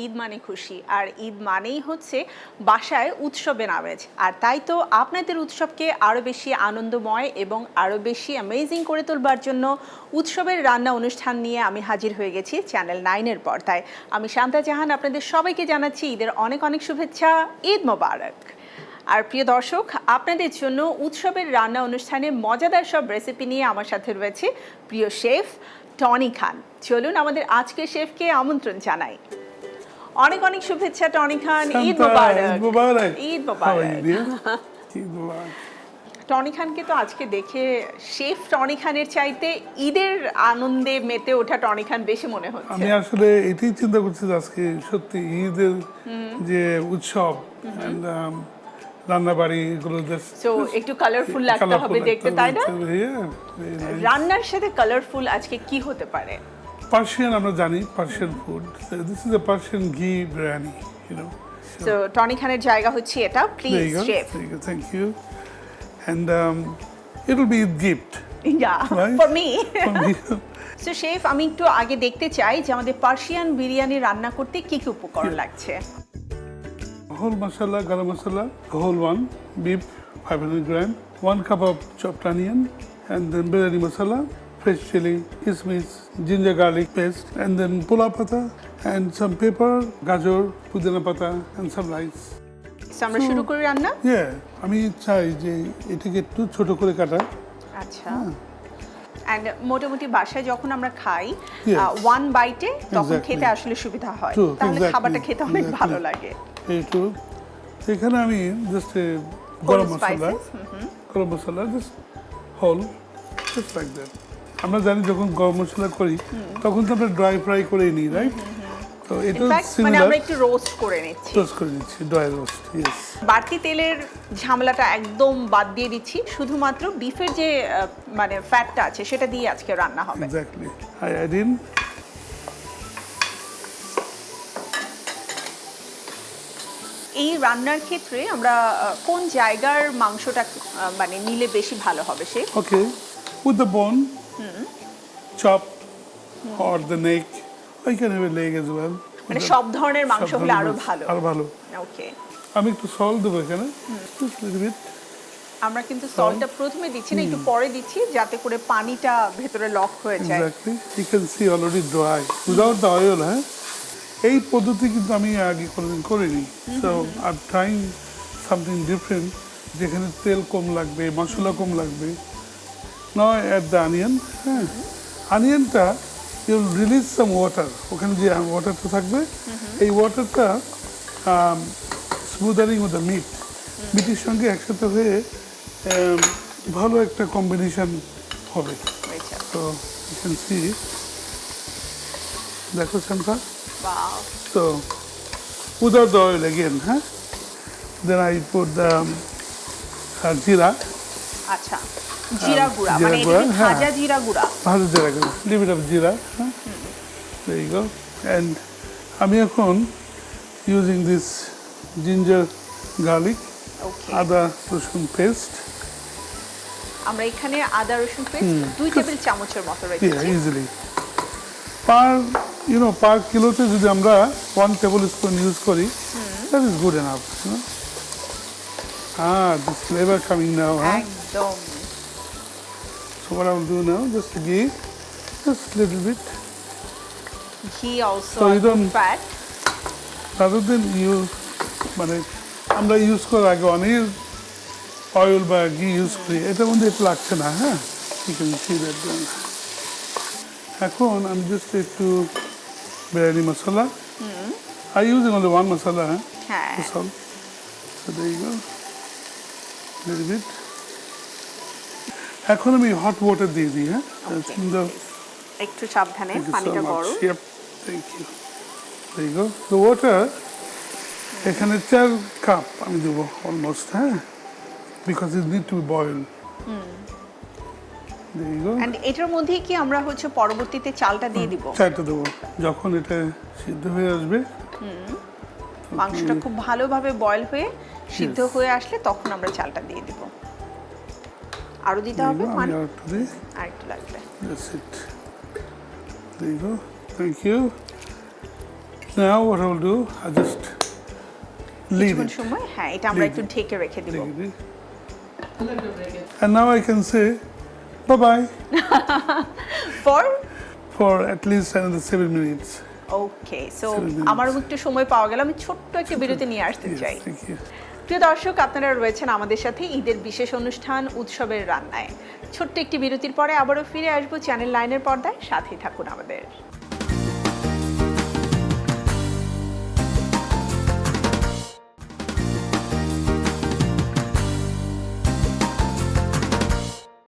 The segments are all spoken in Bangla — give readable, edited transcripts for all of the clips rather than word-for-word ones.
ঈদ মানে খুশি, আর ঈদ মানেই হচ্ছে বাসায় উৎসবের আমেজ। আর তাই তো আপনাদের উৎসবকে আরও বেশি আনন্দময় এবং আরও বেশি অ্যামেজিং করে তোলবার জন্য উৎসবের রান্না অনুষ্ঠান নিয়ে আমি হাজির হয়ে গেছি চ্যানেল 9-এর পর্দায়। আমি শান্তা জাহান আপনাদের সবাইকে জানাচ্ছি ঈদের অনেক অনেক শুভেচ্ছা। ঈদ মোবারক। আর প্রিয় দর্শক, আপনাদের জন্য উৎসবের রান্না অনুষ্ঠানে মজাদার সব রেসিপি নিয়ে আমার সাথে রয়েছে প্রিয় শেফ টনি খান। চলুন আমাদের আজকের শেফকে আমন্ত্রণ জানাই। অনেক অনেক শুভেচ্ছা টনি খান। ঈদ মোবারক। ঈদ মোবারক। টনি খানকে তো আজকে দেখে শেফ টনি খানের চাইতে ঈদের আনন্দে মেতে ওঠা টনি খান বেশি মনে হচ্ছে। আমি আসলে এটাই চিন্তা করছি আজকে সত্যি ঈদের যে উৎসব রান্নাবাড়ি এগুলো একটু কালারফুল লাগতে হবে দেখতে, তাই না? রান্নার সাথে কালারফুল আজকে কি হতে পারে? পার্সিয়ান আমরা জানি, Persian food. This is a Persian ghee biryani, you know. So Tony খানের জায়গা হচ্ছে এটা। Please chef. Thank you. And it will be a gift. Yeah, right? For me. So chef, আমি একটু আগে দেখতে চাই যে আমাদের পার্সিয়ান বিরিয়ানি রান্না করতে কি কি উপকরণ লাগছে। Whole masala, garam masala, whole one, beef 500 gram, 1 cup of chopped onion, and then biryani masala, fresh chili, kismis, ginger garlic paste, and then pula pata, and some pepper, gajar, pudina pata, and some rice. আমরা শুরু করি রান্না? আমি চাই যে এটাকে একটু ছোট করে কাটা। আচ্ছা। এন্ড মোটামুটি বাসায় যখন আমরা খাই ওয়ান বাইটে তখন খেতে আসলে সুবিধা হয়, তাহলে খাবারটা খেতে অনেক ভালো লাগে। এইটু এখানে আমি just garam masala just whole, just like that. আমরা জানি যখন গরম মশলা করি তখন তো আমরা ড্রাই ফ্রাই করে নিই, রাইট? তো এটা মানে আমরা একটু রোস্ট করে নিচ্ছি। Dry roast, yes. বাড়তি তেলের ঝামেলাটা একদম বাদ দিয়ে দিচ্ছি, শুধুমাত্র বিফের যে মানে ফ্যাটটা আছে সেটা দিয়ে আজকে রান্না হবে। এক্স্যাক্টলি। আই অ্যাড ইন এই রান্নার ক্ষেত্রে আমরা কোন জায়গার মাংসটা মানে নিলে বেশি ভালো হবে chef? Okay, with the bone, chop or the neck, I can have a leg as well. মানে সব ধরনের মাংস হলে আরো ভালো। ওকে, আমি একটু সল্ট দেবো এখানে, just a little bit. আমরা কিন্তু সল্টটা প্রথমে দিচ্ছি না, একটু পরে দিচ্ছি যাতে করে পানিটা ভেতরে লক হয়ে যায়। Exactly. You can see already dry without the oil, হ্যাঁ? এই পদ্ধতি কিন্তু আমি আগে কোনোদিন করিনি। So I'm trying something different, যেখানে তেল কম লাগবে, মশলা কম লাগবে। Now I add the onion, হ্যাঁ? অনিয়নটা you'll release some water. ওখানে যে ওয়াটারটা থাকবে, এই ওয়াটারটা স্মুদারিং উইথ দ্য মিট, মিটের সঙ্গে একসাথে হয়ে ভালো একটা কম্বিনেশন হবে। তো you can see, দেখো Shanta. So without the oil again, huh? Then I put the জিরা। আচ্ছা, জিরা গুঁড়া, মানে এটা ভাজা জিরা গুঁড়া। ভাজা জিরা গুঁড়া, little bit of জিরা, huh? There you go. And আমি এখন using this ginger garlic, আদা রসুন পেস্ট। আমরা এখানে আদা রসুন পেস্ট 2 টেবিল চামচের মতো রেখেছি। ইজিলি পার কিলোতে যদি আমরা 1 টেবিল স্পুন ইউজ করি, that is good enough, you know? This flavor coming now, huh? একদম। So what I will do now, just ghee, just little bit. Ghee also, so you don't fat. Rather than মানে আমরা ইউজ করার আগে অনেক অয়েল বা ঘি ইউজ করি, এটার মধ্যে একটু লাগছে না, হ্যাঁ? You can see that. এখন আমি জাস্ট একটু বিরিয়ানি মশলা, I use only one masala, হ্যাঁ? That's all. So there you go. Little bit. এখন আমি হট ওয়াটার দিয়ে দিই, হ্যাঁ? একটু সাবধানে, পানিটা গরম। Yep, thank you. There you go. The water, এখানে 4 কাপ আমি দেবো অলমোস্ট, হ্যাঁ? Because it need to be boiled. There you go. And এটার মধ্যে কি আমরা হচ্ছে পরবর্তীতে চালটা দিয়ে দিব? চালটা দেবো যখন এটা সিদ্ধ হয়ে আসবে। মাংসটা খুব ভালোভাবে বয়েল হয়ে সিদ্ধ হয়ে আসলে তখন আমরা চালটা দিয়ে দিব। আরো দিতে হবে মানে? আর একটু লাগবে। That's it. There you go. Thank you. Now what I will do, I just leave কিছুক্ষণ it. সময় হ্যাঁ এটা আমরা Leave একটু it. ঢেকে রেখে দিব Leave it. And now I can say bye-bye for for at least another 7 minutes. Okay so 7 minutes. আমারও একটু সময় পাওয়া গেল আমি ছোট্ট একটা বিরতি নিয়ে আসতে Yes, চাই thank you. প্রিয় দর্শক আপনারা রয়েছেন আমাদের সাথে ঈদের বিশেষ অনুষ্ঠান উৎসবের রান্নায় ছোট্ট একটি বিরতির পরে আবারও ফিরে আসবো চ্যানেল 9 পর্দায় সাথেই থাকুন আমাদের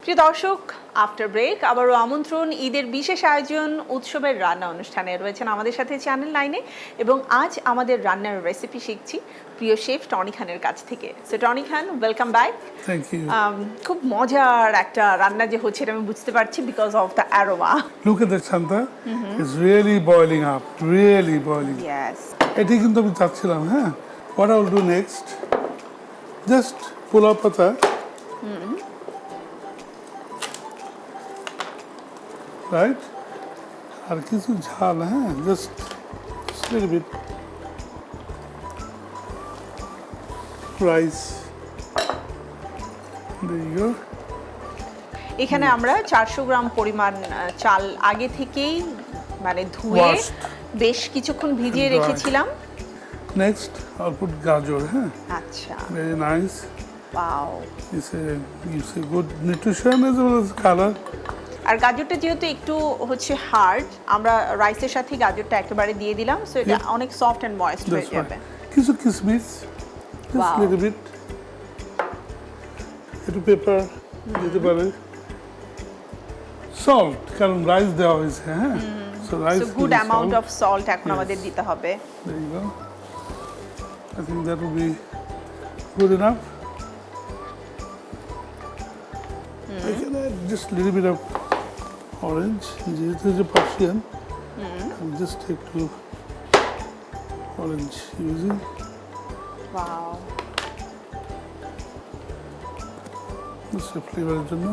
প্রিয় দর্শক আফটার ব্রেক আবারও আমন্ত্রণ ঈদের বিশেষ আয়োজন উৎসবের রান্না অনুষ্ঠানে রয়েছেন আমাদের সাথে চ্যানেল 9 এবং আজ আমাদের রান্নার রেসিপি শিখছি প্রিয় শেফ টনি খানের কাছ থেকে so Tony Khan welcome back Thank you. খুব মজার একটা রান্না যে হচ্ছে এটা আমি বুঝতে পারছি because of the aroma Look at that, Shanta. It's really boiling up. Really boiling. Yes এটি কিন্তু আমি চাচ্ছিলাম, হ্যাঁ। What I will do next, just pulao পাতা, right? আর কিছু ঝাল, হ্যাঁ, just little bit rice. There you go. এখানে আমরা 400 গ্রাম পরিমাণ চাল আগে থেকেই মানে ধুয়ে Washed. বেশ কিছুক্ষণ ভিজিয়ে Dry. রেখেছিলাম Next, I'll put গাজর, হ্যাঁ, আচ্ছা very nice. Wow Gives a good nutrition as well as color. আর গাজরটা যেহেতু একটু হচ্ছে হার্ড আমরা রাইসের সাথে গাজরটা একেবারে দিয়ে দিলাম সো এটা Yeah. অনেক সফট এন্ড ময়েস্ট হয়ে That's যাবে right. কিছু কিসমিস, just Wow. little bit. একটু পেপার দিতে পারে। সল্ট, কারণ রাইস দেওয়া হয়েছে, হ্যাঁ। So rice so good with amount salt. Of salt এখন Yes. আমাদের দিতে হবে There you go. I think that will be good enough. I can add just a little bit of orange. যেহেতু যে Persian, I'll just take to orange using. Wow Just a flavor জন্য।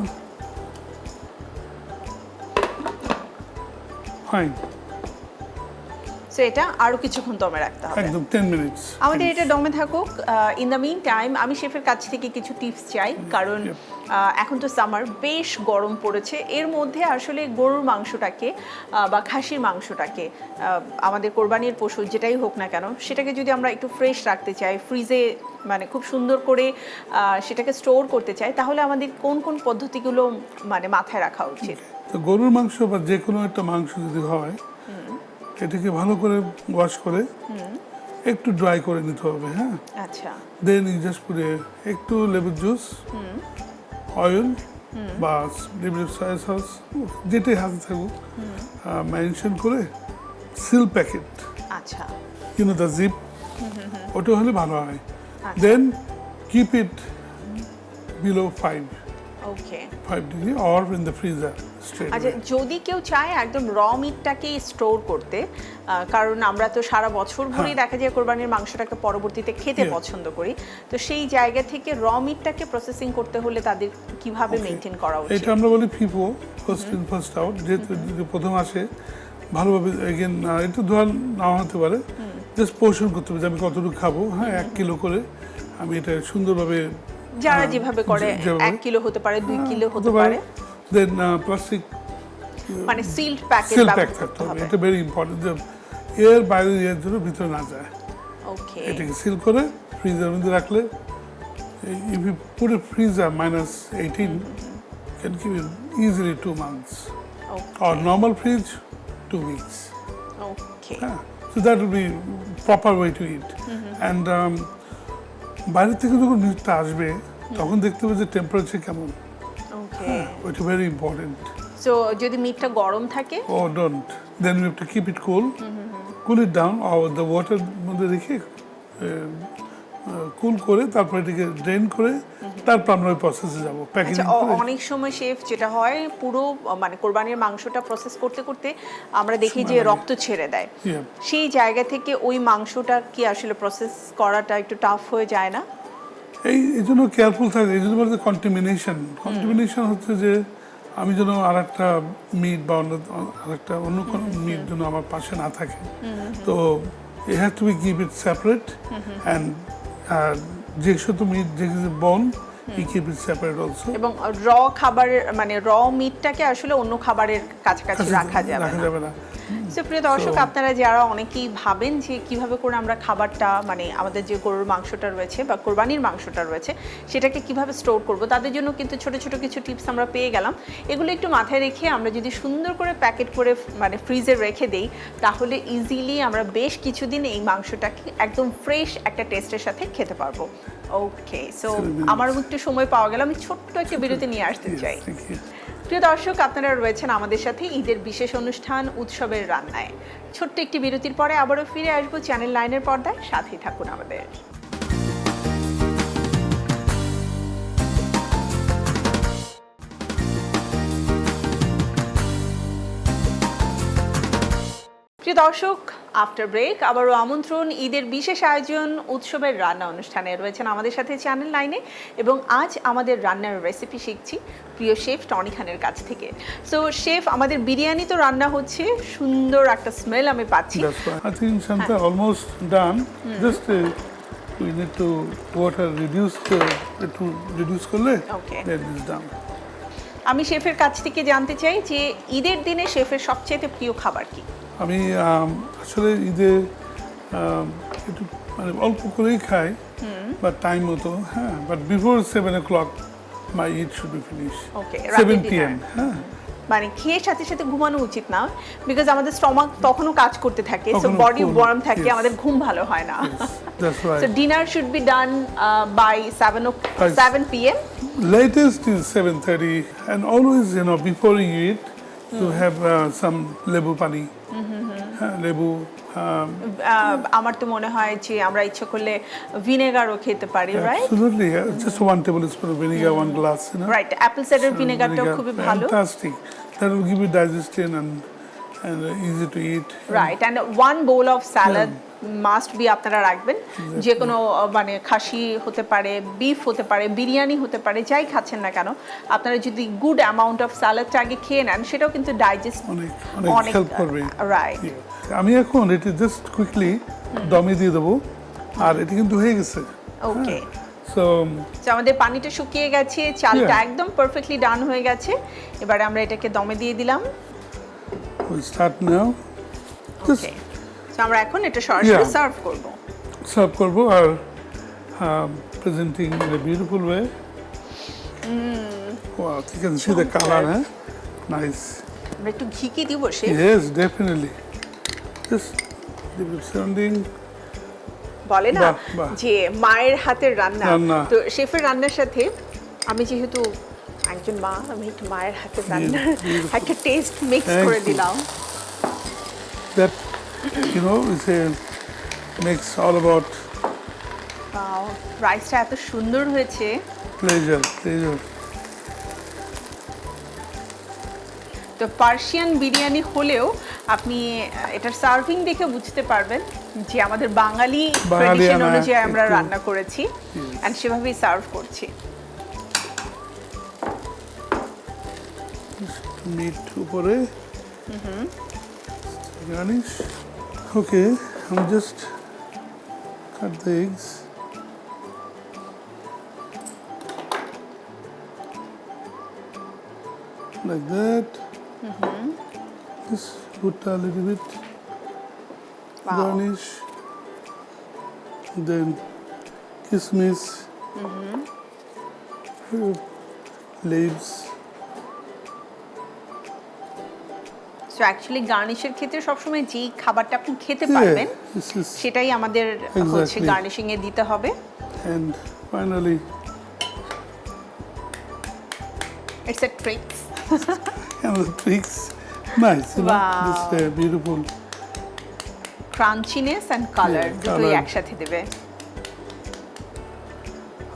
Fine. সো এটা আরো কিছুক্ষণ দমে রাখতে হবে একদম 10 minutes. আমাদের এটা দমে থাকুক ইন দ্য মিন টাইম আমি শেফের কাছ থেকে কিছু টিপস চাই কারণ এখন তো সামার বেশ গরম পড়েছে এর মধ্যে আসলে গরুর মাংসটাকে বা খাসির মাংসটাকে আমাদের কোরবানির পশু যেটাই হোক না কেন সেটাকে যদি আমরা একটু ফ্রেশ রাখতে চাই ফ্রিজে মানে খুব সুন্দর করে সেটাকে স্টোর করতে চাই তাহলে আমাদের কোন কোন পদ্ধতিগুলো মানে মাথায় রাখা উচিত তো গরুর মাংস বা যে কোনো একটা মাংস যদি হয় এটাকে ভালো করে ওয়াশ করে একটু ড্রাই করে নিতে হবে, হ্যাঁ। আচ্ছা দেন ইউ জাস্ট পুট একটু লেবুর জুস, অয়েল বা লিমিটেড সয়া সস যেটাই হাতে থাকুক মেনশন করে সিল প্যাকেট, আচ্ছা ইউনো দ্য জিপ, ওটা হলে ভালো হয়। Then keep it below 5 degree or in the freezer straight. আচ্ছা যদি কেউ চায় একদম র মিটটাকে স্টোর করতে কারণ আমরা তো সারা বছর ধরেই দেখা যায় কোরবানির মাংসটাকে পরবর্তীতে খেতে Yeah. পছন্দ করি তো সেই জায়গা থেকে র মিটটাকে প্রসেসিং করতে হলে তাদের কিভাবে মেনটেন করা উচিত এটা আমরা বলি FIFO, first in first out, যেহেতু যদি প্রথম আসে ভালোভাবে এগেন একটু ধোয়া নাও হতে পারে, জাস্ট পোর্শন করতে হবে যে আমি কতটুকু খাবো, হ্যাঁ, 1 কিলো করে আমি এটা সুন্দরভাবে যারা যেভাবে করে যেভাবে 1 কিলো হতে পারে 2 কিলো হতে পারে দেন প্লাস্টিক মানে সিলড প্যাকেট সিল প্যাক ব্যবহার থাকতে করতে হবে, হবে এটা ভেরি ইম্পর্টেন্ট যে এর বাইরে এর জন্য ভিতরে না যায়। ওকে এটাকে সিল করে ফ্রিজের মধ্যে রাখলে if you put a freezer -18 can give you easily 2 months or normal fridge 2 weeks. Okay So that will be proper way to eat. And বাইরে থেকে যখন মিটটা আসবে তখন দেখতে হবে যে টেম্পারেচার কেমন, ওকে ওইটা ভেরি ইম্পর্টেন্ট। সো যদি মিটটা গরম থাকে Oh, don't. Then we have to keep it cool. Cool it down or the water মধ্যে রেখে কুল করে তারপর এটাকে ড্রেন করে তারপর আমরা ওই প্রসেসে যাবো প্যাকেজিং আচ্ছা করে। অনেক সময় শেফ যেটা হয় পুরো মানে কোরবানির মাংসটা প্রসেস করতে করতে আমরা দেখি যে রক্ত ছেড়ে দেয় Yeah. সেই জায়গা থেকে ওই মাংসটা কি আসলে প্রসেস করাটা একটু টাফ হয়ে যায় না এই জন্য কেয়ারফুল থাকে, এই জন্য বলতে কন্টামিনেশন হচ্ছে যে আমি যেন আর একটা মিট বা আরেকটা অন্য কোনো মিট যেন আমার পাশে না থাকে, তো it has to be keep it separate and যে শুধু মিট যে বোন you keep it separate also. এবং র খাবারের মানে র মিটটাকে আসলে অন্য খাবারের কাছাকাছি রাখা যাবে না। সো প্রিয় দর্শক, আপনারা যারা অনেকেই ভাবেন যে কিভাবে করে আমরা খাবারটা মানে আমাদের যে গরুর মাংসটা রয়েছে বা কোরবানির মাংসটা রয়েছে সেটাকে কিভাবে স্টোর করব, তাদের জন্য কিন্তু ছোট ছোট কিছু টিপস আমরা পেয়ে গেলাম। এগুলো একটু মাথায় রেখে আমরা যদি সুন্দর করে প্যাকেট করে মানে ফ্রিজে রেখে দেই, তাহলে ইজিলি আমরা বেশ কিছুদিন এই মাংসটাকে একদম ফ্রেশ একটা টেস্টের সাথে খেতে পারবো। ওকে, সো আমারও একটু সময় পাওয়া গেল, আমি ছোট্ট একটা বিরতি নিয়ে আসতে চাই। প্রিয় দর্শক, আপনারা রয়েছেন আমাদের সাথে ঈদের বিশেষ অনুষ্ঠান উৎসবের রান্নায়। ছোট্ট একটি বিরতির পরে আবারও ফিরে আসবো চ্যানেল 9-এর পর্দায়, সাথেই থাকুন আমাদের। প্রিয় দর্শক, আফটার ব্রেক আবারও আমন্ত্রণ ঈদের বিশেষ আয়োজন উৎসবের রান্না অনুষ্ঠানে। রয়েছেন আমাদের সাথে চ্যানেল 9-এ এবং আজ আমাদের রান্নার রেসিপি শিখছি প্রিয় শেফ টনি খানের কাছ থেকে। সো শেফ, আমাদের বিরিয়ানি তো রান্না হচ্ছে, সুন্দর একটা স্মেল আমি পাচ্ছি। I think Shanta almost done. Just we need to water একটু reduce করলে Okay. then it's done. আমি শেফের কাছ থেকে জানতে চাই যে ঈদের দিনে শেফের সবচেয়ে প্রিয় খাবার কি? আমি আসলে ঈদে একটু মানে অল্প করেই খাই বা টাইম মতো, হ্যাঁ, but before 7 o'clock my Eid should be finish. Okay, 7 PM, হ্যাঁ, মানে খেয়ে সাথে সাথে ঘুমানো উচিত না, বিকজ আমাদের স্টমাক তখনও কাজ করতে থাকে, সো তখনও বডি full, ওয়ার্ম থাকে, yes. আমাদের ঘুম ভালো হয় না। that's right. So dinner should be done by 7 PM. Latest is 7:30 and always, you know, before you eat you have some lebu pani. হ্যাঁ, লেবু, আমার তো মনে হয় যে আমরা ইচ্ছে করলে ভিনেগারও খেতে পারি, right? absolutely, just 1 tablespoon of vinegar, 1 glass, you know. Right, apple cider ভিনেগারটাও Vinegar, খুবই ভালো। fantastic. That will give you digestion and easy to eat. Right, and 1 bowl of salad must be আপনারা রাখবেন। যে কোনো মানে খাসি হতে পারে, বিফ হতে পারে, বিরিয়ানি হতে পারে, যাই খাচ্ছেন না কেন, আপনারা যদি গুড অ্যামাউন্ট অফ স্যালাডটা আগে খেয়ে নেন, সেটাও কিন্তু ডাইজেস্ট অনেক হেল্প করবে। রাইট। আমি এখন এটা জাস্ট কুইকলি দমে দিয়ে দেবো, আর এটা কিন্তু হয়ে গেছে। ওকে, সো আমাদের পানিটা শুকিয়ে গেছে, চালটা Yeah. একদম পারফেক্টলি ডান হয়ে গেছে। এবারে আমরা এটাকে দমে দিয়ে দিলাম। we start now. Just okay, so আমরা এখন এটা সরাসরি Yeah. সার্ভ করব। সার্ভ করবো আর presenting in a beautiful way. Wow, you can see the color, huh? Nice. আমরা একটু ঘি কি দিব chef? Yes, definitely. Just leave it surrounding. বলে না বাহ, বাহ। যে মায়ের হাতের রান্না, রান্না। তো শেফের রান্নার সাথে আমি যেহেতু একজন মা, আমি একটু মায়ের হাতের রান্নার beautiful. একটা টেস্ট মিক্স Thank করে you. দিলাম। That, you know, is a makes all about wow, রাইসটা এত সুন্দর হয়েছে। pleasure. তো পার্সিয়ান বিরিয়ানি হলেও আপনি এটার সার্ভিং দেখে বুঝতে পারবেন যে আমাদের বাঙালি ট্রেডিশন বাঙালিয়ানা অনুযায়ী আমরা একটু- রান্না করেছি এন্ড সেভাবেই সার্ভ করছি। Meat উপরে garnish. Okay, I'm just cut the eggs. Like that. Just put a little bit Wow. garnish. Then kismis. Leaves. So actually গার্নিশের ক্ষেত্রে সবসময় যেই খাবারটা আপনি খেতে Yeah, পারবেন this is সেটাই আমাদের হচ্ছে Exactly. গার্নিশিং এ দিতে হবে। and finally it's a tricks. and the tricks. Nice, you know, this Wow. beautiful. Crunchiness and colour Yeah, দুটোই colour. একসাথে দেবে।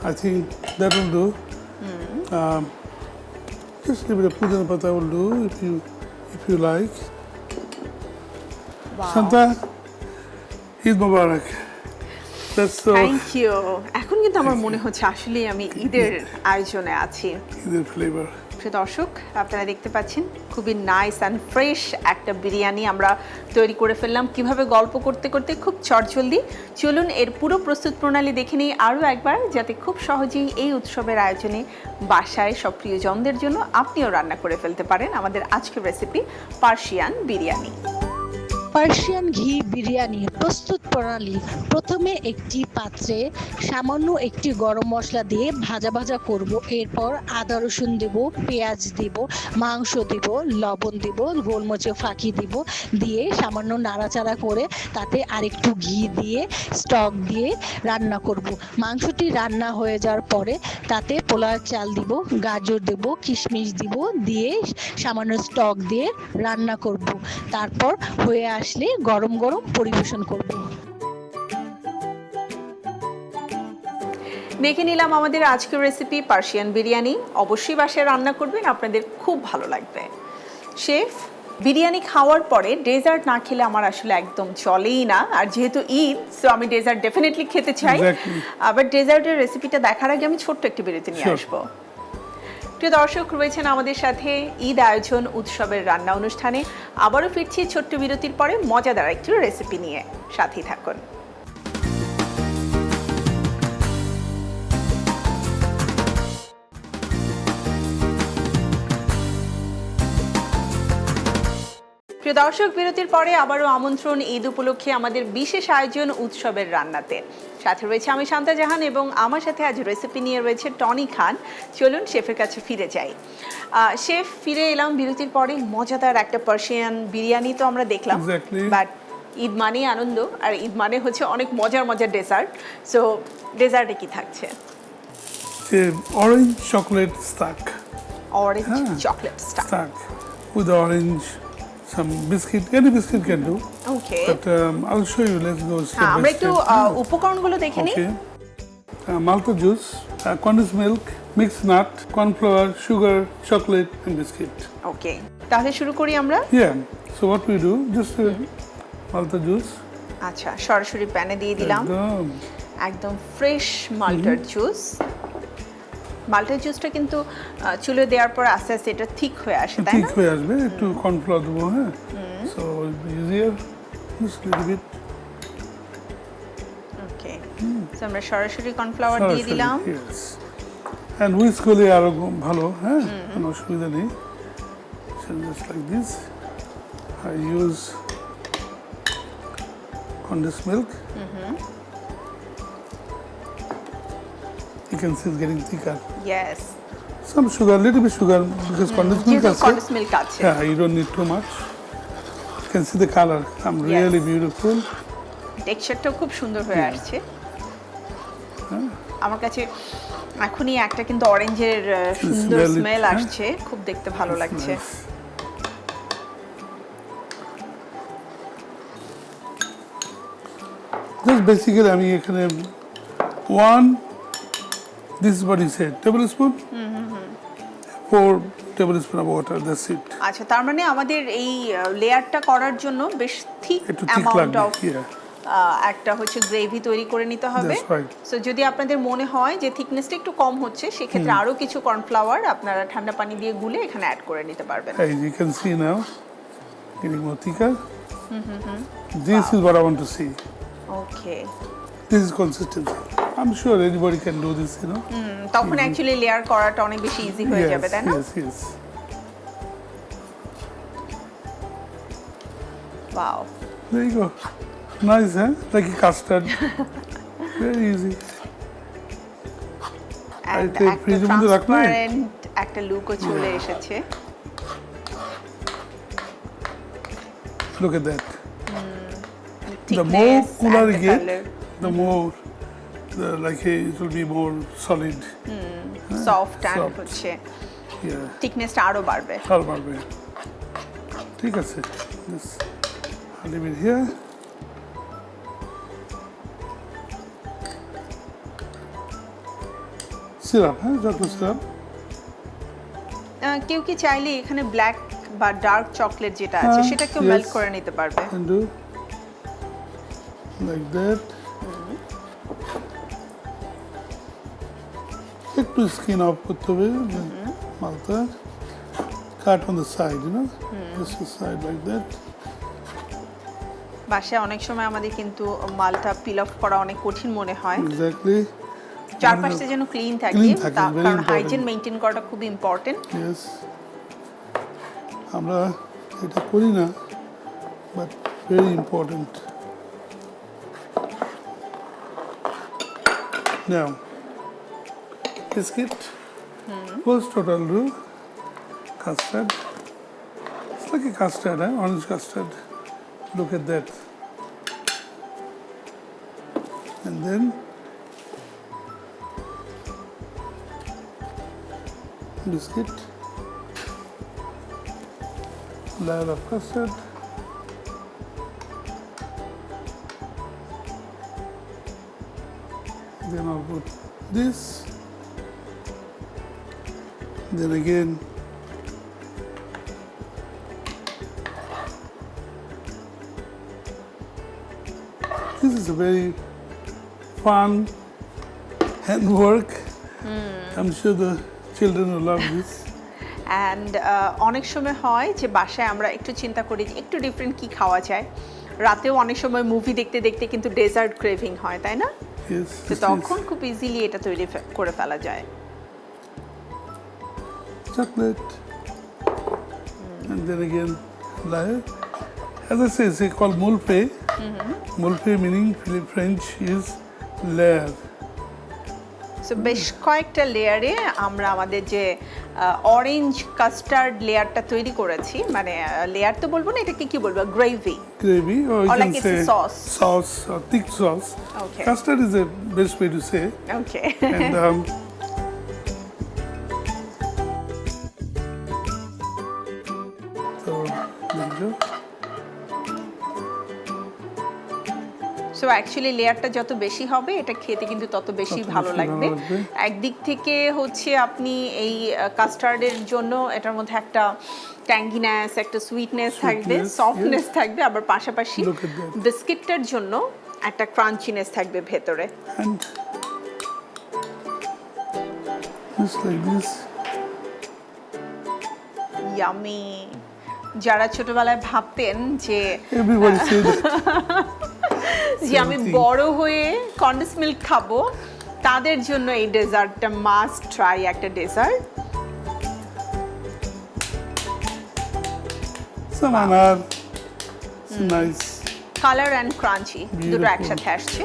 I think that will do. Just a little bit of pudina pata will do if you like. Wow. Shanta, Eid Mubarak. That's so thank you. এখন কিন্তু আমার মনে হচ্ছে আসলে আমি ঈদের আয়োজনে আছি। Eid flavor. প্রিয় দর্শক, আপনারা দেখতে পাচ্ছেন খুবই নাইস অ্যান্ড ফ্রেশ একটা বিরিয়ানি আমরা তৈরি করে ফেললাম। কিভাবে গল্প করতে করতে খুব চটজলদি। চলুন এর পুরো প্রস্তুত প্রণালী দেখে নিই আরও একবার, যাতে খুব সহজেই এই উৎসবের আয়োজনে বাসায় সব প্রিয়জনদের জন্য আপনিও রান্না করে ফেলতে পারেন আমাদের আজকের recipe Persian biryani. Persian ghee biryani প্রস্তুত প্রণালী। প্রথমে একটি পাত্রে সামান্য একটি গরম মশলা দিয়ে ভাজা ভাজা করব। এরপর আদা রসুন দেব, পেঁয়াজ দেব, মাংস দেব, লবণ দেব, গোলমরিচের ফাঁকি দেব, দিয়ে সামান্য নাড়াচাড়া করে তাতে আরেকটু ঘি দিয়ে স্টক দিয়ে রান্না করব। মাংসটি রান্না হয়ে যাওয়ার পরে তাতে পোলার চাল দিব, গাজর দেব, কিশমিশ দিব, দিয়ে সামান্য স্টক দিয়ে রান্না করব। তারপর হয়ে আসলে গরম গরম পরিবেশন করব। দেখে নিলাম আমাদের আজকের রেসিপি পার্সিয়ান বিরিয়ানি। অবশ্যই বাসায় রান্না করবেন, আপনাদের খুব ভালো লাগবে। শেফ, বিরিয়ানি খাওয়ার পরে ডেজার্ট না খেলে আমার আসলে একদম চলেই না, আর যেহেতু ঈদ, সো আমি ডেজার্ট ডেফিনেটলি খেতে চাই। আবার ডেজার্টের রেসিপিটা দেখার আগে আমি ছোট্ট একটি বিরতি নিয়ে আসবো। প্রিয় দর্শক, রয়েছেন আমাদের সাথে ঈদ আয়োজন উৎসবের রান্না অনুষ্ঠানে। আবারও ফিরছি ছোট্ট বিরতির পরে মজাদার একটি রেসিপি নিয়ে, সাথেই থাকুন। প্রিয় দর্শক, বিরতির পরে আবারও আমন্ত্রণ ঈদ উপলক্ষে আমাদের বিশেষ আয়োজন উৎসবের রান্নাতে। সাথে রয়েছে আমি শান্তা জাহান এবং আমার সাথে আজ রেসিপি নিয়ে রয়েছে টনি খান। চলুন শেফের কাছে ফিরে যাই। শেফ, ফিরে এলাম বিরতির পরে। মজাদার একটা পার্সিয়ান বিরিয়ানি তো আমরা দেখলাম, বাট ঈদ মানে আনন্দ, আর ঈদ মানে হচ্ছে অনেক মজার মজার ডেজার্ট। সো ডেজার্টে কি থাকছে? Orange chocolate stack. Orange chocolate stack with orange, some biscuit, any biscuit can do. Okay. But I'll show you. Let's go step by আমরা একটু step. উপকরণগুলো দেখে নিই। Okay. Malta juice, condensed milk, mixed nut, corn flour, sugar, chocolate, and biscuit. ওকে, তাহলে শুরু করি আমরা। Yeah. So what we do? Just Malta juice. আচ্ছা, সরাসরি প্যানে দিয়ে দিলাম একদম ফ্রেশ মাল্টার জুস। মাল্টার জুসটা কিন্তু চুলে দেওয়ার পর আস্তে আস্তে এটা থিক হয়ে আসে, তাই না? ঠিক হয়ে আসবে, একটু কর্নফ্লাওয়ার দেবো, হ্যাঁ। So it'll be easier. Just a little bit. Okay, so আমরা সরাসরি কর্নফ্লাওয়ার দিয়ে দিলাম। Yes. And whisk করলে আরো ভালো, হ্যাঁ, কোনো অসুবিধা নেই। So just like this. I use condensed milk. You can see it's getting thicker. Yes. Some sugar, little bit sugar, because condensed milk আছে. Condensed milk আছে। Yeah, you don't need too much. You can see the color. Some really beautiful. টেক্সচারটাও খুব সুন্দর হয়ে আসছে। আমার কাছে এখনই একটা কিন্তু অরেঞ্জের সুন্দর স্মেল আসছে, খুব দেখতে ভালো লাগছে। Just basically আমি এখানে this is what he said, tablespoon, 4 tablespoon of water, that's it. আচ্ছা, তার মানে আমাদের এই লেয়ারটা করার জন্য বেশ থিক অ্যামাউন্ট অফ একটা হচ্ছে গ্রেভি তৈরি করে নিতে হবে। সো যদি আপনাদের মনে হয় যে থিকনেসটা একটু কম হচ্ছে, সেক্ষেত্রে আরো কিছু কর্নফ্লাওয়ার আপনারা ঠান্ডা পানি দিয়ে গুলে এখানে অ্যাড করে নিতে পারবেন। As you can see now, getting more thicker. This is what I want to see. Okay. This is consistency. I'm sure anybody can do this, you know. তখন অ্যাকচুয়ালি লেয়ার করাটা অনেক বেশি ইজি হয়ে যাবে, তাই না? Yes. Wow. There you go. Nice, huh? Like a custard. Very easy. And একটা ট্রান্সপারেন্ট একটা লুকও চলে এসেছে। Look at that. The more cooler you get, the more it will be more solid. Soft and হচ্ছে থিকনেসটা আরো বাড়বে। ঠিক আছে, this I'll leave it here. Syrup, হ্যাঁ, চকলেট সিরাপ। কেউ কি চাইলে এখানে ব্ল্যাক বা ডার্ক চকলেট যেটা আছে সেটা কেউ মেল্ট করে নিতে পারবে। And do like that. একটু স্কিন অফ করতে হবে মালটা। cut on the side, you know, just the side like that. বাসায় অনেক সময় আমাদের কিন্তু মালটা পিল অফ করা অনেক কঠিন মনে হয়, Exactly. চারপাশটা যেন ক্লিন থাকে, Clean থাকে, very কারণ important. হাইজিন মেনটেন করাটা খুব ইম্পর্টেন্ট। Yes. আমরা এটা করি না, but very important. Now, biscuit. First what I'll do, custard. It's like a custard, orange custard. Look at that. And then biscuit, layer of custard, then I'll put this, then again this is a very fun handwork. I'm sure the children will love this. And অনেক সময় হয় যে বাসায় আমরা একটু চিন্তা করি যে একটু ডিফারেন্ট কি খাওয়া যায়, রাতেও অনেক সময় মুভি দেখতে দেখতে কিন্তু ডেজার্ট ক্রেভিং হয়, তাই না? Yes. তো this তখন is খুব ইজিলি এটা তৈরি করে ফেলা যায়। chocolate. And then again layer. As I say, it's called mulpe. Mulpe meaning French is layer. So বেশ কয়েকটা লেয়ারে আমরা আমাদের যে অরেঞ্জ কাস্টার্ড লেয়ারটা তৈরি করেছি, মানে লেয়ার তো বলবো না, এটাকে কি বলবো, gravy. Gravy, or you Or can like it's a say sauce. sauce or thick sauce. Okay. Custard is the best way to say. Okay. And so there you go. So actually লেয়ারটা যত বেশি হবে এটা খেতে কিন্তু তত বেশি তত ভালো বেশি লাগবে। ভালো লাগবে। একদিক থেকে হচ্ছে আপনি এই কাস্টার্ডের জন্য এটার মধ্যে একটা ট্যাঙ্গিনেস, একটা সুইটনেস থাকবে, Sweetness, সফটনেস yes. থাকবে, আবার পাশাপাশি Look at that. বিস্কিটটার জন্য একটা ক্রাঞ্চিনেস থাকবে ভেতরে। And just like this. Yummy. যারা ছোটবেলায় ভাবতেন যে Everybody say that. যে আমি thing. বড় হয়ে কন্ডেন্স মিল্ক খাবো, তাদের জন্য এই ডেজার্টটা মাস্ট ট্রাই একটা dessert. Some anar. It's nice. Colour and crunchy দুটো Beautiful. একসাথে আসছে।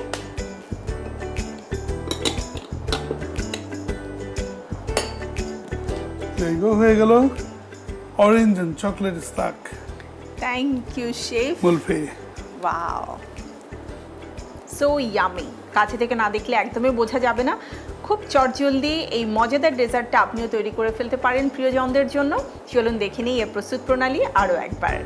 There you go. হয়ে গেল orange and chocolate stack thank you chef. mulpe. Wow, so yummy. কাছে থেকে না দেখলে একদমই বোঝা যাবে না। খুব চটজলদি এই মজাদার ডেজার্টটা আপনিও তৈরি করে ফেলতে পারেন প্রিয়জনদের জন্য। চলুন দেখে নিই এর প্রস্তুত প্রণালী আরও একবার।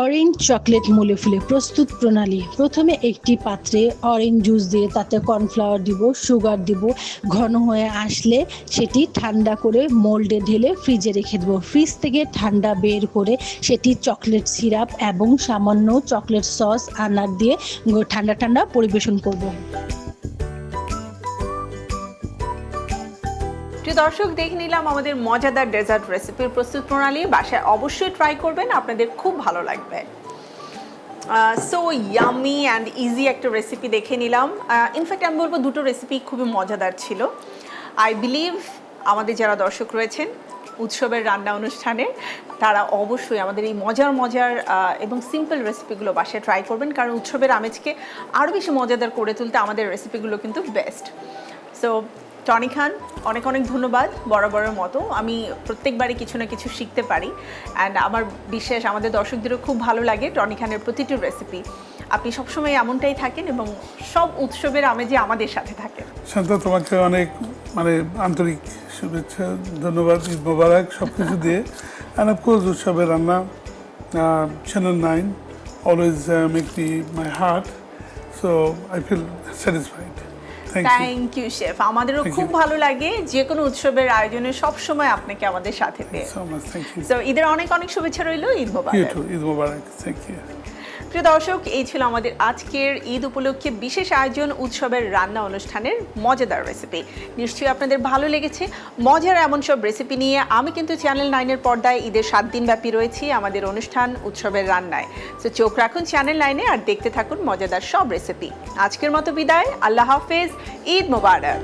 অরেঞ্জ চকলেট মুলে ফুলে প্রস্তুত প্রণালী। প্রথমে একটি পাত্রে অরেঞ্জ জুস দিয়ে তাতে কর্নফ্লাওয়ার দিব, সুগার দিব, ঘন হয়ে আসলে সেটি ঠান্ডা করে মোল্ডে ঢেলে ফ্রিজে রেখে দেবো। ফ্রিজ থেকে ঠান্ডা বের করে সেটি চকলেট সিরাপ এবং সামান্য চকলেট সস আনার দিয়ে ঠান্ডা ঠান্ডা পরিবেশন করব। প্রিয় দর্শক, দেখে নিলাম আমাদের মজাদার ডেজার্ট রেসিপির প্রস্তুত প্রণালী। বাসায় অবশ্যই ট্রাই করবেন, আপনাদের খুব ভালো লাগবে। সো ইয়ামি অ্যান্ড ইজি একটা রেসিপি দেখে নিলাম। ইনফ্যাক্ট আমি বলবো দুটো রেসিপি খুবই মজাদার ছিল। আই বিলিভ আমাদের যারা দর্শক রয়েছেন উৎসবের রান্না অনুষ্ঠানে, তারা অবশ্যই আমাদের এই মজার এবং সিম্পল রেসিপিগুলো বাসায় ট্রাই করবেন, কারণ উৎসবের আমেজকে আরও বেশি মজাদার করে তুলতে আমাদের রেসিপিগুলো কিন্তু বেস্ট। সো টনি খান, অনেক অনেক ধন্যবাদ। বরাবরের মতো আমি প্রত্যেকবারই কিছু না কিছু শিখতে পারি, অ্যান্ড আমার বিশ্বাস আমাদের দর্শকদেরও খুব ভালো লাগে টনি খানের প্রতিটি রেসিপি। আপনি সবসময় এমনটাই থাকেন এবং সব উৎসবের আমেজে আমাদের সাথে থাকেন। শান্তা, তোমাকে অনেক আন্তরিক শুভেচ্ছা, ধন্যবাদ, ঈদ মোবারক সব কিছু দিয়ে। অ্যান্ড অফকোর্স উৎসবের রান্না, channel 9 always make me my heart, so I feel satisfied. Thank you chef. আমাদেরও খুব ভালো লাগে যে কোনো উৎসবের আয়োজনে সবসময় আপনাকে আমাদের সাথে পেয়ে। So much, thank you. So ঈদের অনেক অনেক শুভেচ্ছা রইল। ঈদ মোবারক। ইউ টু, ঈদ মোবারক, থ্যাংক ইউ। প্রিয় দর্শক, এই ছিল আমাদের আজকের ঈদ উপলক্ষে বিশেষ আয়োজন উৎসবের রান্না অনুষ্ঠানের মজাদার রেসিপি। নিশ্চয়ই আপনাদের ভালো লেগেছে। মজার এমন সব রেসিপি নিয়ে আমি কিন্তু চ্যানেল 9-এর পর্দায় ঈদের 7 দিন ব্যাপী রয়েছি আমাদের অনুষ্ঠান উৎসবের রান্নায়। তো চোখ রাখুন চ্যানেল 9-এ আর দেখতে থাকুন মজাদার সব রেসিপি। আজকের মতো বিদায়, আল্লাহ হাফেজ, ঈদ মোবারক।